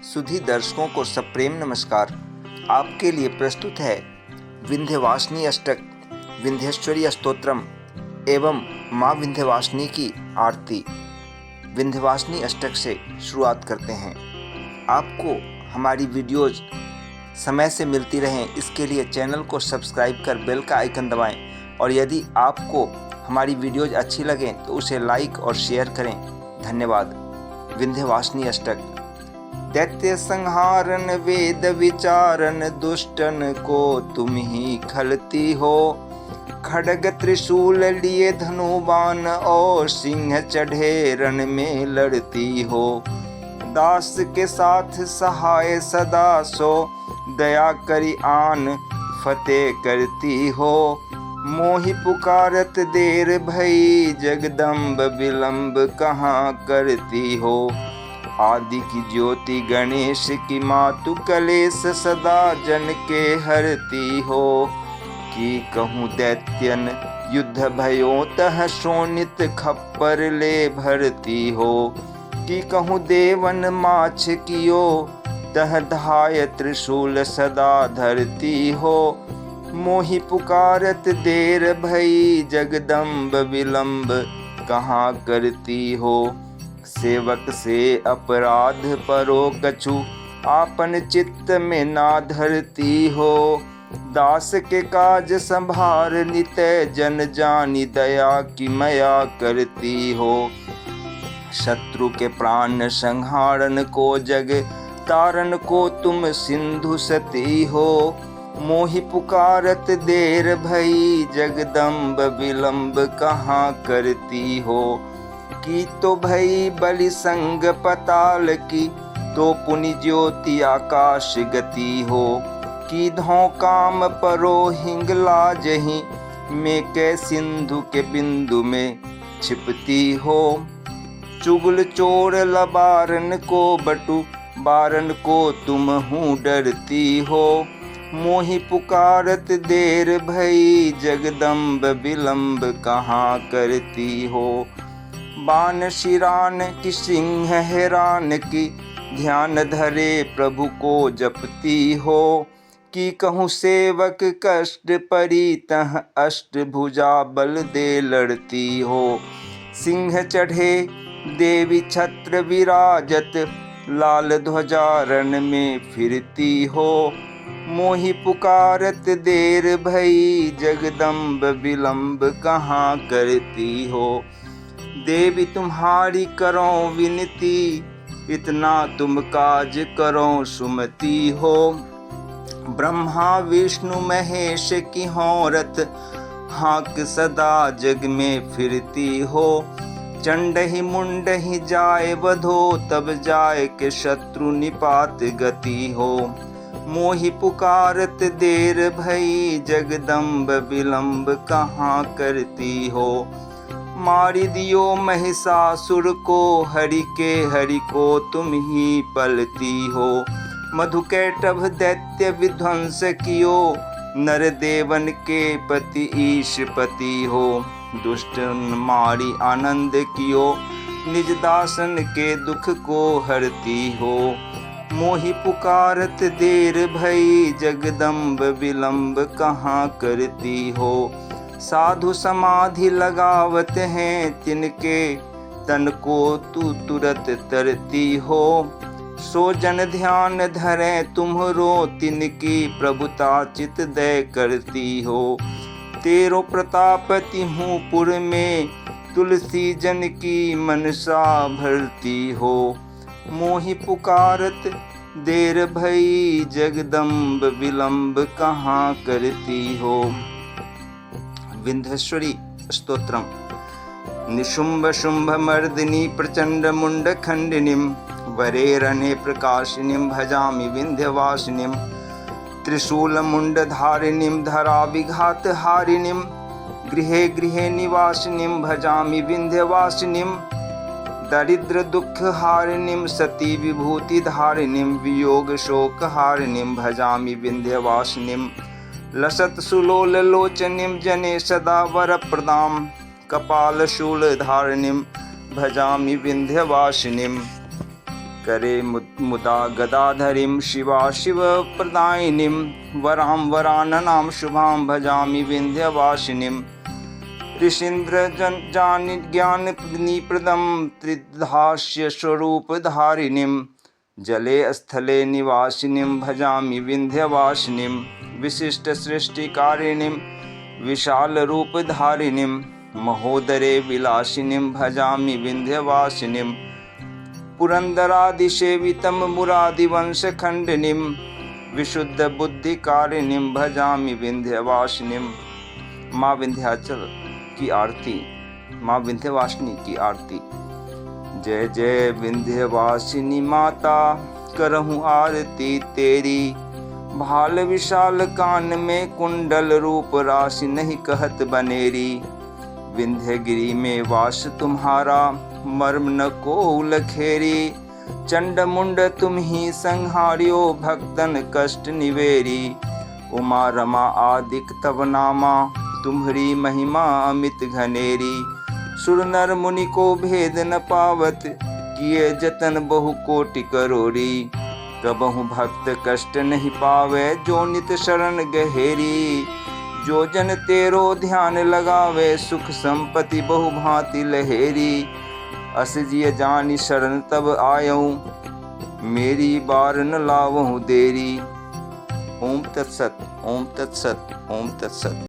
सुधी दर्शकों को सप्रेम नमस्कार। आपके लिए प्रस्तुत है विंध्यवासिनी अष्टक, विंध्येश्वरी स्तोत्रम एवं माँ विंध्यवासिनी की आरती। विंध्यवासिनी अष्टक से शुरुआत करते हैं। आपको हमारी वीडियोज़ समय से मिलती रहें, इसके लिए चैनल को सब्सक्राइब कर बेल का आइकन दबाएं और यदि आपको हमारी वीडियोज़ अच्छी लगें तो उसे लाइक और शेयर करें। धन्यवाद। विंध्यवासिनी अष्टक। दैत्य संहारन वेद विचारन, दुष्टन को तुम ही खलती हो। खड्ग त्रिशूल लिए धनुबान और सिंह चढ़े रण में लड़ती हो। दास के साथ सहाय सदा सो, दया करी आन फतेह करती हो। मोहि पुकारत देर भई, जगदम्ब विलंब कहाँ करती हो। आदि की ज्योति गणेश की मातु, कलेश सदा जन के हरती हो। कि कहूँ दैत्यन युद्ध भयो, तह शोणित खप्पर ले भरती हो। कि कहूँ देवन माछ कियो, तह धाय त्रिशूल सदा धरती हो। मोहि पुकारत देर भई, जगदम्ब विलंब कहाँ करती हो। सेवक से अपराध परो कछु, आपन चित्त में ना धरती हो। दास के काज संभार नितय, जन जानी दया की मया करती हो। शत्रु के प्राण संहारन को, जग तारन को तुम सिंधु सती हो। मोहि पुकारत देर भई, जगदम्ब विलंब कहाँ करती हो। की तो भई बलि संग पताल की, तो पुनि ज्योति आकाश गति हो। की धौ काम परो हिंगला जही, में कै सिंधु के बिंदु में छिपती हो। चुगल चोर लबारन को, बटु बारन को तुम हूँ डरती हो। मोहि पुकारत देर भई, जगदम्ब विलंब कहाँ करती हो। बान शिरान की सिंह हैरान की, ध्यान धरे प्रभु को जपती हो। कि कहूँ सेवक कष्ट परी, तह अष्ट भुजा बल दे लड़ती हो। सिंह चढ़े देवी छत्र विराजत, लाल ध्वजा रण में फिरती हो। मोहि पुकारत देर भई, जगदम्ब विलंब कहाँ करती हो। देवी तुम्हारी करो विनती, इतना तुम काज करो सुमति हो। ब्रह्मा विष्णु महेश की होरत, हाँक सदा जग में फिरती हो। चंड ही मुंड ही जाए बधो, तब जाए के शत्रु निपात गति हो। मोहि पुकारत देर भई, जगदम्ब विलंब कहाँ करती हो। मारि दियो महिषासुर को, हरि को तुम ही पलती हो। मधुकैटभ दैत्य विध्वंस कियो, नर देवन के पति ईशपति हो। दुष्ट मारी आनंद कियो, निज दासन के दुख को हरती हो। मोहि पुकारत देर भई, जगदम्ब विलंब कहाँ करती हो। साधु समाधि लगावत हैं, तिनके तन को तू तुरत तरती हो। सो जन ध्यान धरें तुम्हरो, तिनकी प्रभुता चित दय करती हो। तेरो प्रताप तिहूँ पुर में, तुलसी जन की मनसा भरती हो। मोहि पुकारत देर भई, जगदम्ब विलंब कहाँ करती हो। विंध्येश्वरी स्तोत्रम। निशुंभ शुंभ मर्दिनी, प्रचंड मुंड खंडिनीं, वरे रणे प्रकाशिनीं, भजामि विंध्यवासिनीं। त्रिशूल मुंड धारिणीं, धरा विघात हारिणीं, गृहे गृहे निवासिनीं, भजामि विंध्यवासिनीं। दरिद्र दुख हारिणीं, सती विभूति धारिणीं, वियोग शोक हारिणीं, भजामि विंध्यवासिनीं। लसत सुलोल लोचनीं, जने सदा वर प्रदां, कपाल शूल धारिणीं, भजामि विंध्यवासिनीं। करे मुदा गदाधरीं शिवा शिवप्रदायिनीं वरां वराननां शुभां भजामि विन्ध्यवासिनीं ऋषीन्द्र ज्ञानप्रदं त्रिधास्य स्वरूपधारिणीं जले स्थले निवासिनीं भजामि विन्ध्यवासिनीं विशिष्टसृष्टिकारिणीं विशालरूपधारिणीं महोदरे विलासिनीं भजामि विन्ध्यवासिनीं पुरन्दरादिसेवितं मुरादिवंशखण्डिनीं विशुद्धबुद्धिकारिणीं भजामि विन्ध्यवासिनीं। माँ विंध्याचल की आरती, माँ विंध्यवासिनी की आरती। जय जय विंध्यवासिनी माता, करहूँ आरती तेरी। भाल विशाल कान में कुंडल, रूप राशि नहीं कहत बनेरी। विंध्यगिरि में वास तुम्हारा, मर्म न को लखेरी। चंड मुंड तुम ही संहारियो, भक्तन कष्ट निवेरी। उमा रमा आदिक तब नामा, तुम्हारी महिमा अमित घनेरी। सुर नर मुनि को भेद न पावत, किए जतन बहु कोटि करोड़ी। कबहु भक्त कष्ट नहीं पावे, जो नित शरण गहेरी। जो जन तेरो ध्यान लगावे, सुख संपत्ति बहु भांति लहेरी। अस जिय जानी शरण तब आयऊँ, मेरी बार न लावहूँ देरी। ओम तत्सत, ओम तत्सत, ओम तत्सत।